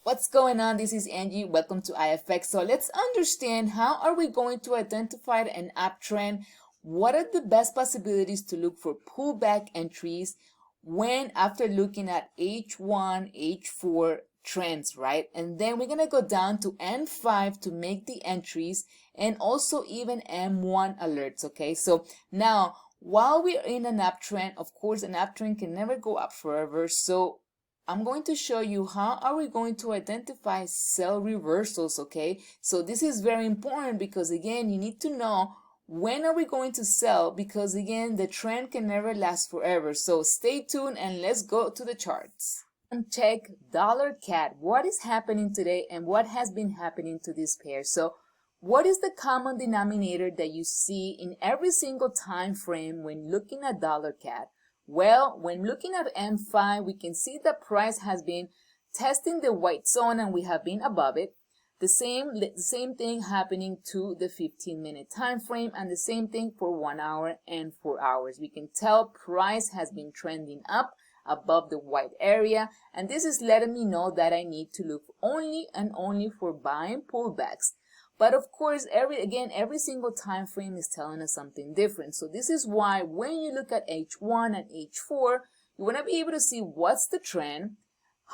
What's going on? This is Angie. Welcome to IFX. So let's understand, how are we going to identify an uptrend? What are the best possibilities to look for pullback entries when after looking at H1, H4 trends, right? And then we're going to go down to N5 to make the entries, and also even M1 alerts, okay? So now, while we're in an uptrend, of course, an uptrend can never go up forever. So I'm going to show you how are we going to identify sell reversals, okay? So this is very important because, again, you need to know when are we going to sell, because, again, the trend can never last forever. So stay tuned and let's go to the charts. And check dollar CAD. What is happening today and what has been happening to this pair? So what is the common denominator that you see in every single time frame when looking at dollar CAD? Well, when looking at M5, we can see the price has been testing the white zone and we have been above it. The same thing happening to the 15-minute time frame, and the same thing for 1 hour and 4 hours. We can tell price has been trending up above the white area, and this is letting me know that I need to look only and only for buying pullbacks. But of course, every single time frame is telling us something different. So this is why when you look at H1 and H4, you want to be able to see what's the trend,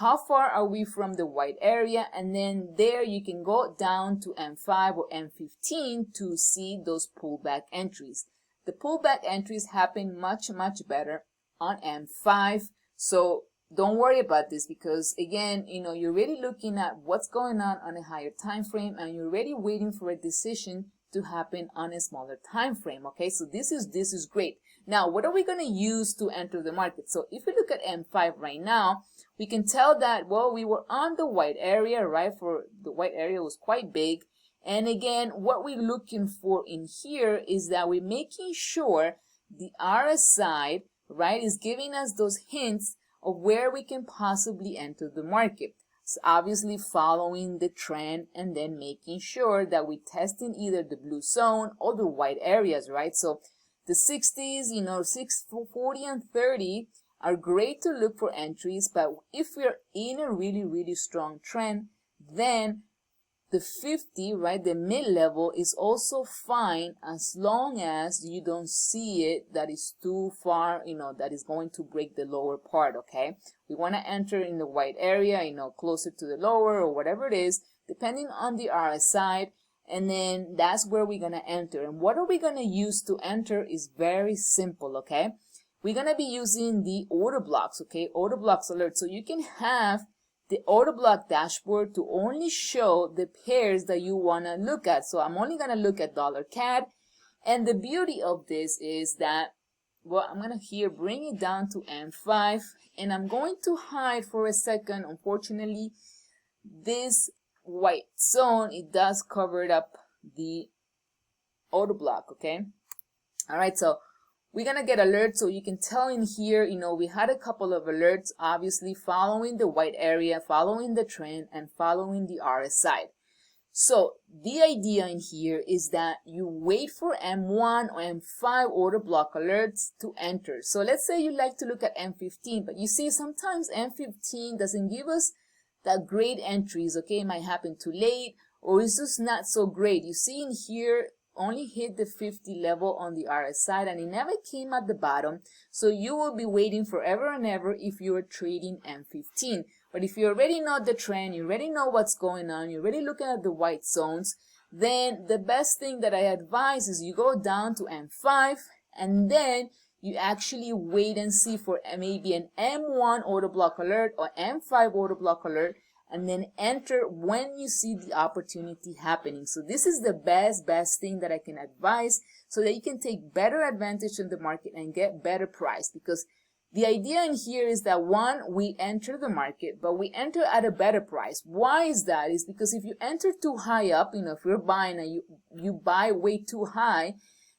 how far are we from the white area, and then there you can go down to M5 or M15 to see those pullback entries. The pullback entries happen much better on M5. So don't worry about this, because again, you're really looking at what's going on a higher time frame, and you're really waiting for a decision to happen on a smaller time frame. Okay, so this is great. Now, what are we going to use to enter the market? So if we look at M5 right now, we can tell that, well, we were on the white area, right? For the white area was quite big. And again, what we're looking for in here is that we're making sure the RSI, right, is giving us those hints of where we can possibly enter the market. So obviously following the trend and then making sure that we test in either the blue zone or the white areas, right? So the 60s, 640 and 30 are great to look for entries, but if we're in a really strong trend, then the 50, right, the mid-level is also fine, as long as you don't see it that is too far, that is going to break the lower part, okay? We want to enter in the white area, closer to the lower or whatever it is, depending on the RSI, and then that's where we're going to enter. And what are we going to use to enter is very simple, okay? We're going to be using the order blocks, okay? Order blocks alert. So you can have the order block dashboard to only show the pairs that you want to look at. So I'm only going to look at dollar CAD. And the beauty of this is that, well, I'm going to here bring it down to M5, and I'm going to hide for a second. Unfortunately, this white zone, it does cover up the order block, okay? All right, so we're going to get alerts. So you can tell in here, we had a couple of alerts, obviously following the white area, following the trend, and following the RSI. So the idea in here is that you wait for M1 or M5 order block alerts to enter. So let's say you like to look at M15, but you see sometimes M15 doesn't give us that great entries, okay? It might happen too late, or it's just not so great. You see in here, only hit the 50 level on the RSI, and it never came at the bottom. So you will be waiting forever and ever if you are trading M15. But if you already know the trend, you already know what's going on, you're already looking at the white zones, then the best thing that I advise is you go down to M5, and then you actually wait and see for maybe an M1 order block alert or M5 order block alert, and then enter when you see the opportunity happening. So this is the best thing that I can advise, so that you can take better advantage in the market and get better price. Because the idea in here is that, one, we enter the market, but we enter at a better price. Why is that? Is because if you enter too high up, if you're buying and you buy way too high,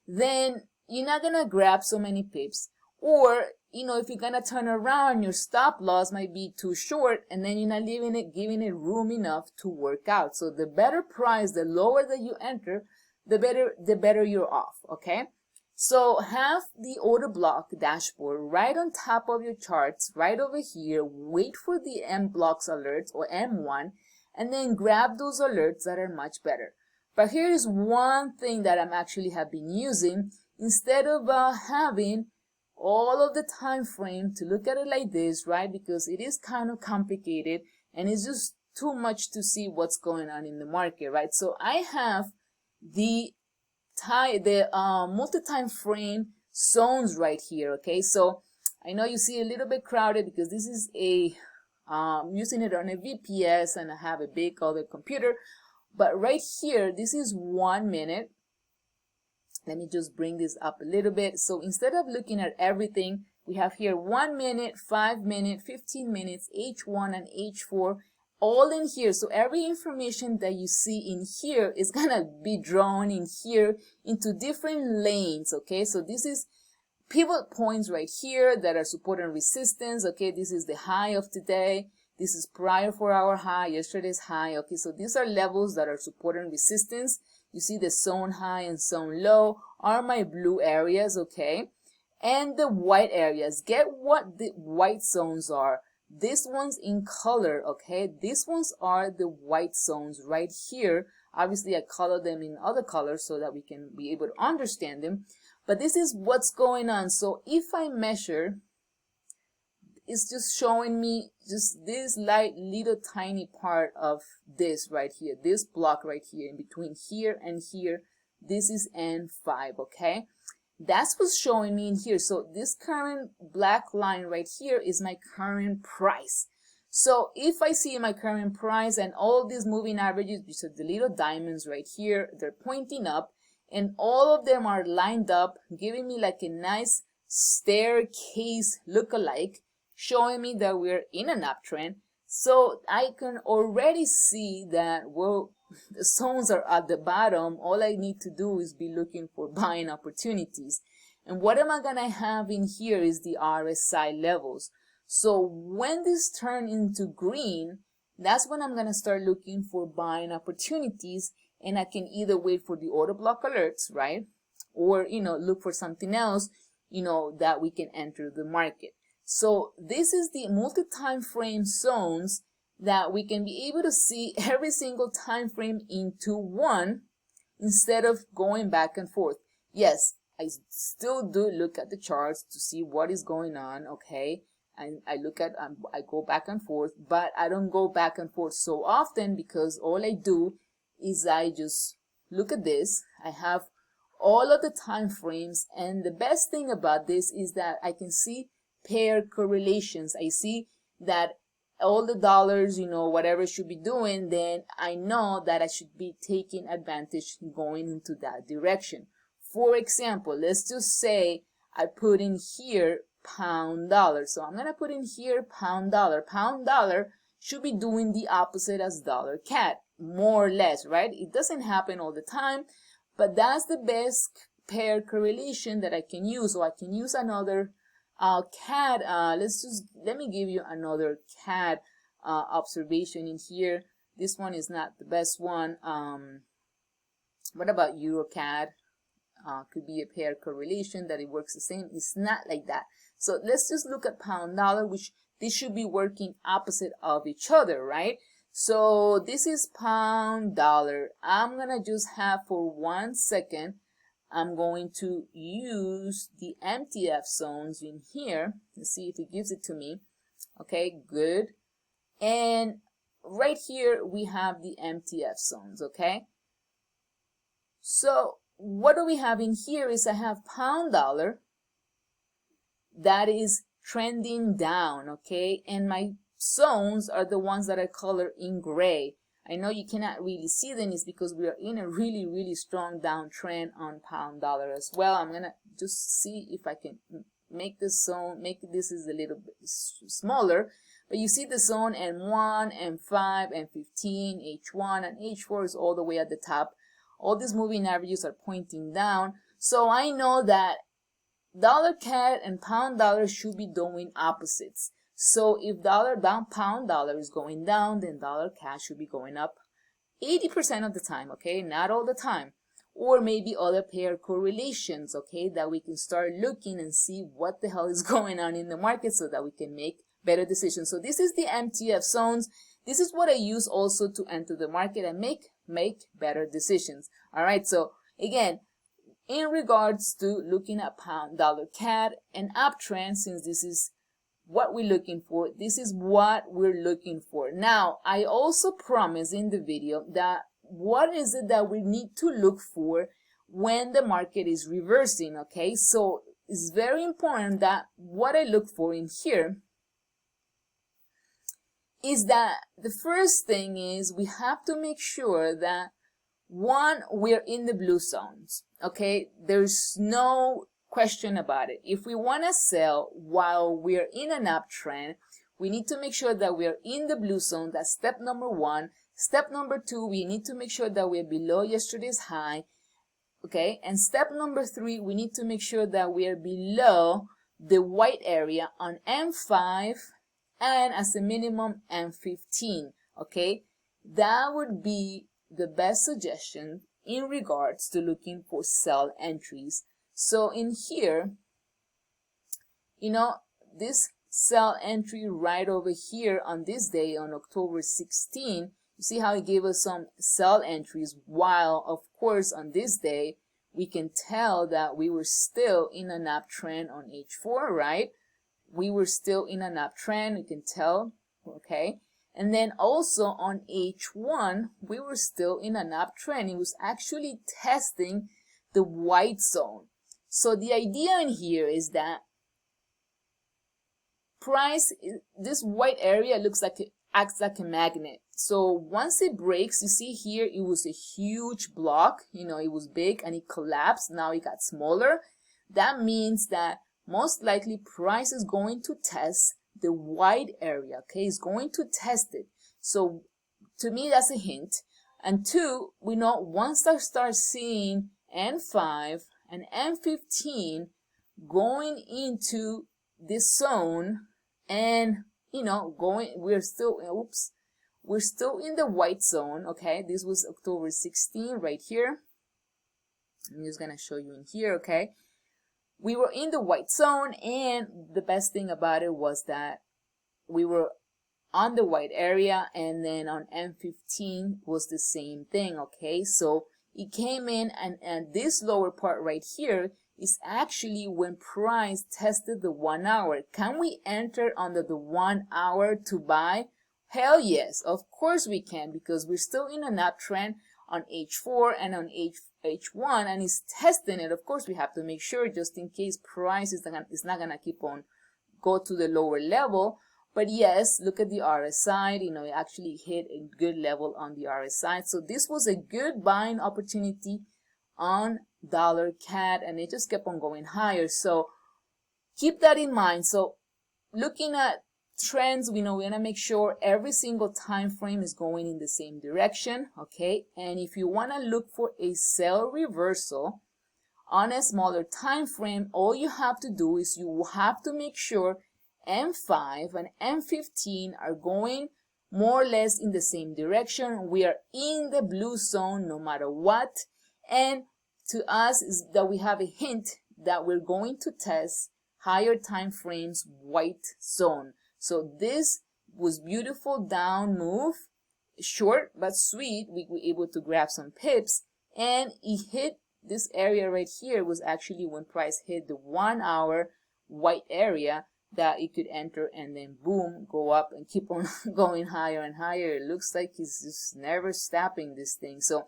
then you're not gonna grab so many pips. Or if you're gonna turn around, your stop loss might be too short, and then you're not giving it room enough to work out. So the better price, the lower that you enter, the better you're off, okay? So have the order block dashboard right on top of your charts, right over here. Wait for the M blocks alerts or M1, and then grab those alerts that are much better. But here is one thing that I'm actually have been using. Instead of having all of the time frame to look at it like this, right? Because it is kind of complicated and it's just too much to see what's going on in the market, right? So I have the multi-time frame zones right here. Okay, so I know you see a little bit crowded because this is a using it on a VPS and I have a big other computer, but right here this is 1 minute. Let me just bring this up a little bit. So instead of looking at everything, we have here 1 minute, 5 minutes, 15 minutes, H1 and H4 all in here. So every information that you see in here is gonna be drawn in here into different lanes. Okay, so this is pivot points right here that are support and resistance. Okay, this is the high of today. This is prior 4-hour high, yesterday's high. Okay, so these are levels that are support and resistance. You see the zone high and zone low are my blue areas. Okay, and the white areas, get what the white zones are. These ones in color, okay, these ones are the white zones right here. Obviously I color them in other colors so that we can be able to understand them, but this is what's going on. So if I measure, it's just showing me just this light little tiny part of this right here, this block right here in between here and here. This is N5. Okay, that's what's showing me in here. So this current black line right here is my current price. So if I see my current price and all these moving averages, which are the little diamonds right here, they're pointing up and all of them are lined up, giving me like a nice staircase look-alike, showing me that we're in an uptrend. So I can already see that, well, the zones are at the bottom. All I need to do is be looking for buying opportunities. And what am I gonna have in here is the RSI levels. So when this turn into green, that's when I'm gonna start looking for buying opportunities, and I can either wait for the order block alerts, right? Or, look for something else, that we can enter the market. So this is the multi-time frame zones that we can be able to see every single time frame into one instead of going back and forth. Yes, I still do look at the charts to see what is going on, okay? And I go back and forth, but I don't go back and forth so often because all I do is I just look at this. I have all of the time frames, and the best thing about this is that I can see pair correlations. I see that all the dollars, whatever should be doing, then I know that I should be taking advantage going into that direction. For example, let's just say I put in here pound dollar. So I'm going to put in here pound dollar. Pound dollar should be doing the opposite as dollar CAD, more or less, right? It doesn't happen all the time, but that's the best pair correlation that I can use. So I can use another CAD, let me give you another CAD observation in here. This one is not the best one. What about EuroCAD? Could be a pair correlation that it works the same. It's not like that. So let's just look at pound dollar, which this should be working opposite of each other, right? So this is pound dollar. I'm gonna just have for 1 second, I'm going to use the MTF zones in here. Let's see if it gives it to me. Okay, good. And right here we have the MTF zones, okay? So what do we have in here is I have pound dollar that is trending down, okay? And my zones are the ones that I color in gray. I know you cannot really see them, is because we are in a really, really strong downtrend on pound dollar as well. I'm gonna just see if I can make this zone, this is a little bit smaller, but you see the zone N1, N5, N15, H1, and H4 is all the way at the top. All these moving averages are pointing down. So I know that dollar CAD and pound dollar should be doing opposites. So if pound dollar is going down, then dollar CAD should be going up 80% of the time, okay? Not all the time. or maybe other pair correlations, okay, that we can start looking and see what the hell is going on in the market so that we can make better decisions. So this is the MTF zones. This is what I use also to enter the market and make better decisions. All right, so again, in regards to looking at pound dollar CAD and uptrend, since this is what we're looking for, this is what we're looking for. Now, I also promised in the video that what is it that we need to look for when the market is reversing, okay? So it's very important that what I look for in here is that the first thing is we have to make sure that, one, we're in the blue zones, okay? There's no question about it. If we want to sell while we're in an uptrend, we need to make sure that we are in the blue zone. That's step number one. Step number two, we need to make sure that we're below yesterday's high, okay? And step number three, we need to make sure that we are below the white area on M5 and as a minimum M15, okay? That would be the best suggestion in regards to looking for sell entries. So in here, you know, this sell entry right over here on this day on October 16, you see how it gave us some sell entries, while of course on this day we can tell that we were still in an uptrend on H4, right? We were still in an uptrend, you can tell, okay? And then also on H1, we were still in an uptrend. It was actually testing the white zone. So the idea in here is that price, this white area looks like it acts like a magnet. So once it breaks, you see here, it was a huge block. You know, it was big and it collapsed. Now it got smaller. That means that most likely price is going to test the white area, okay? It's going to test it. So to me, that's a hint. And two, we know once I start seeing N5 and M15 going into this zone and, you know, we're still in the white zone, okay? This was October 16 right here. I'm just gonna show you in here, okay? We were in the white zone, and the best thing about it was that we were on the white area, and then on M15 was the same thing, okay? So it came in, and this lower part right here is actually when price tested the 1 hour. Can we enter under the 1 hour to buy? Hell yes, of course we can, because we're still in an uptrend on H4 and on H1, and it's testing it. Of course we have to make sure, just in case price is not gonna keep on go to the lower level. But yes, look at the RSI, you know, it actually hit a good level on the RSI. So this was a good buying opportunity on dollar CAD, and it just kept on going higher. So keep that in mind. So looking at trends, we know we're gonna make sure every single time frame is going in the same direction, okay? And if you want to look for a sell reversal on a smaller time frame, all you have to do is you have to make sure M5 and M15 are going more or less in the same direction. We are in the blue zone no matter what, and to us is that we have a hint that we're going to test higher time frames white zone. So this was beautiful down move, short but sweet. We were able to grab some pips, and it hit this area right here. Was actually when price hit the 1 hour white area that it could enter, and then boom, go up and keep on going higher and higher. It looks like he's just never stopping this thing. So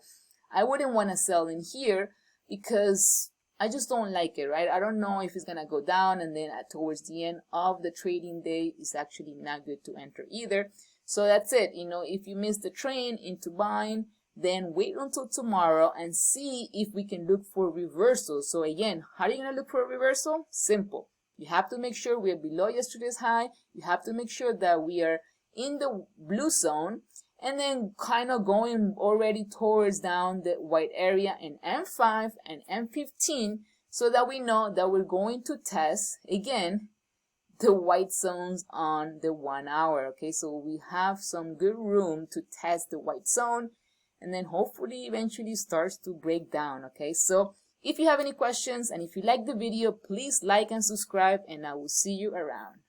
I wouldn't want to sell in here because I just don't like it, right? I don't know if it's gonna go down, and then towards the end of the trading day, it's actually not good to enter either. So that's it. You know, if you miss the train into buying, then wait until tomorrow and see if we can look for reversal. So again, how are you gonna look for a reversal? Simple. You have to make sure we are below yesterday's high. You have to make sure that we are in the blue zone, and then kind of going already towards down the white area in M5 and M15, so that we know that we're going to test again the white zones on the 1 hour. Okay, so we have some good room to test the white zone, and then hopefully eventually starts to break down. Okay, so if you have any questions and if you like the video, please like and subscribe, and I will see you around.